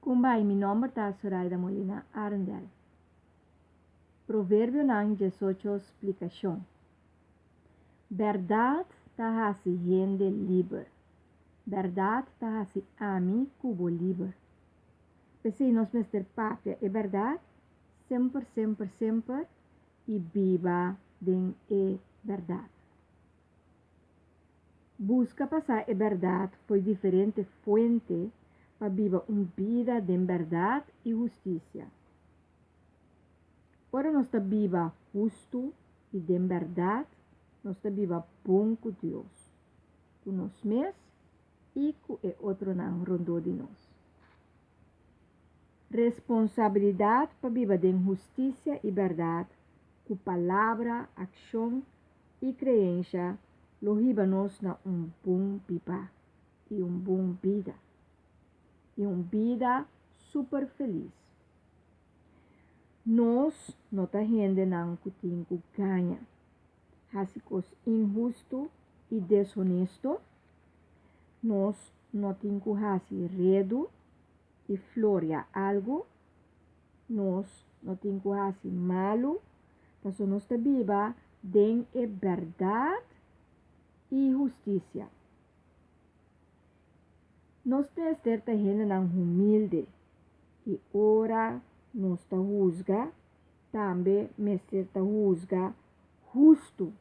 Kumbai, mi nome está Zoraida Molina Arendel. Provérbio não 18 explicação. Verdade está assim gente livre. Verdade está assim ami cubo livre. Pensei nós mestre pátria é verdade, sempre, sempre, sempre, e viva den é verdade. Busca passar a verdade foi diferente fonte para viver uma vida de verdade e justiça. Ora nós está viva justo e de verdade, nós está viva bom com Deus, com nós mesmos e com o outro não rondou de nós. Responsabilidade para viver de justiça e verdade, com palavra, ação e crença, lo riba nós na bom pipa e bom vida. E vida super feliz. Nós não está rende não que tem que ganha. Hasicos injusto e desonesto. Nós não tem que fazer redo e floria algo. Nós não tem que fazer malo. Mas nós está viva de verdade e justiça. Nós temos que ter gente humilde e ora nós está juzga, também mestre está juzga justo.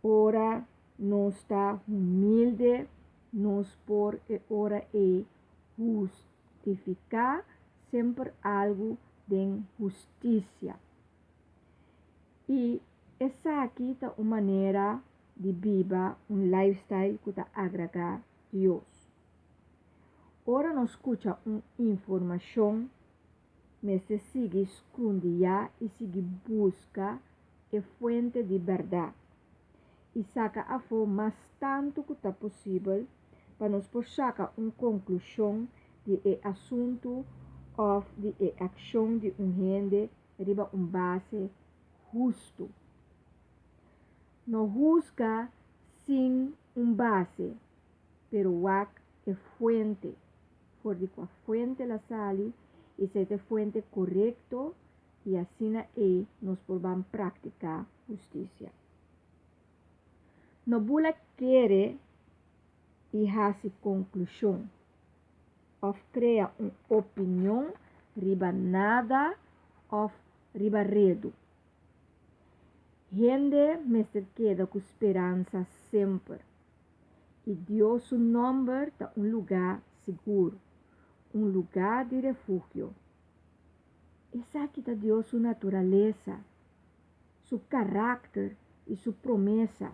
Ora nós está humilde, nós por e ora é justificar sempre algo de justiça. E essa aqui está uma maneira de viver lifestyle que está agregar Deus. Ora nós escuta uma informação, mas se sigue esconder e sigue busca a fonte de verdade. E saca a fora mais tanto que está possível para nós por sacar uma conclusão de assunto ou de ação de gente riba base justo. Não busca sem base, pero wak é fonte. For de qual fonte la sali e se é fonte correto e assim nós podemos praticar justiça. Não bula querer e hace conclusão. Of cria uma opinião riba nada of riba redo. Gente me se queda com esperança sempre. E Deus o nome está um lugar seguro, um lugar de refúgio. Essa aqui está Deus sua natureza, seu caráter e sua promessa.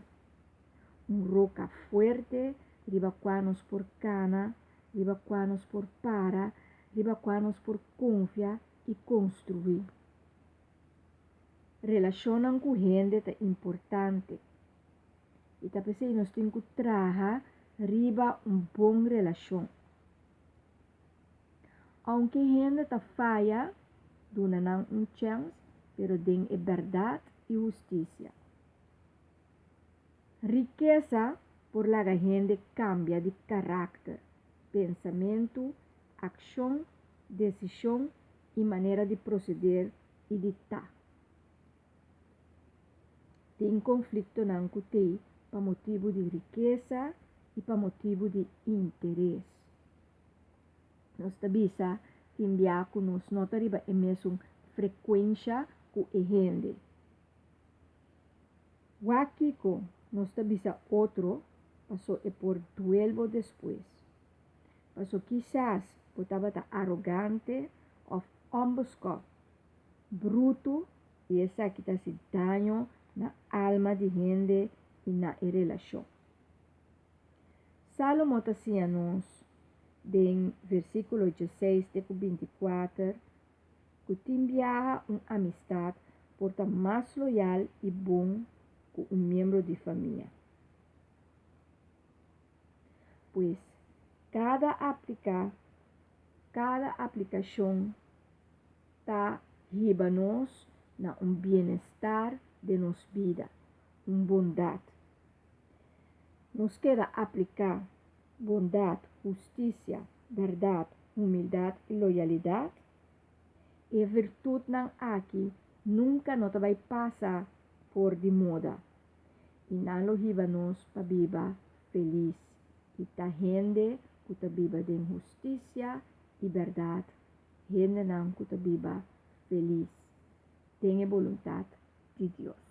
Roca forte, riba quanos por cana, riba quanos por para, riba quanos por confiar e construir. Relacionam com gente é importante. E tá pensando nós temos que trabalhar riba boa relação. Aunque gente tá falha, dona não chance, pero den é verdade e justiça. Riqueza por la gente cambia de caráter, pensamento, ação, decisão e maneira de proceder e de estar. Tem conflito não que tem para motivo de riqueza e para motivo de interesse. Nós tabisa enviar com nós nota riba é mesmo frequência com a gente. Wakiko nós tabisa outro passou é por duelo depois. Passou quizás potaba estar arrogante ou ambosco, bruto e essa que está se danho na alma de gente e na relação. Salomão está assim a nós, em versículo 16 de 24, que te enviará uma amistade por estar mais loyal e bom que um membro de família. Pois cada aplicação está riba nós na bem-estar de nossa vida, bondade. Nos queda aplicar bondade, justiça, verdad, humildad y loyalidad. E virtud ng aki nunca no tabay pasa por de moda. Inalohibanos pabiba feliz. Kita hende kutabiba din justicia y verdad. Hende nang kutabiba feliz. Tenga voluntad de Dios.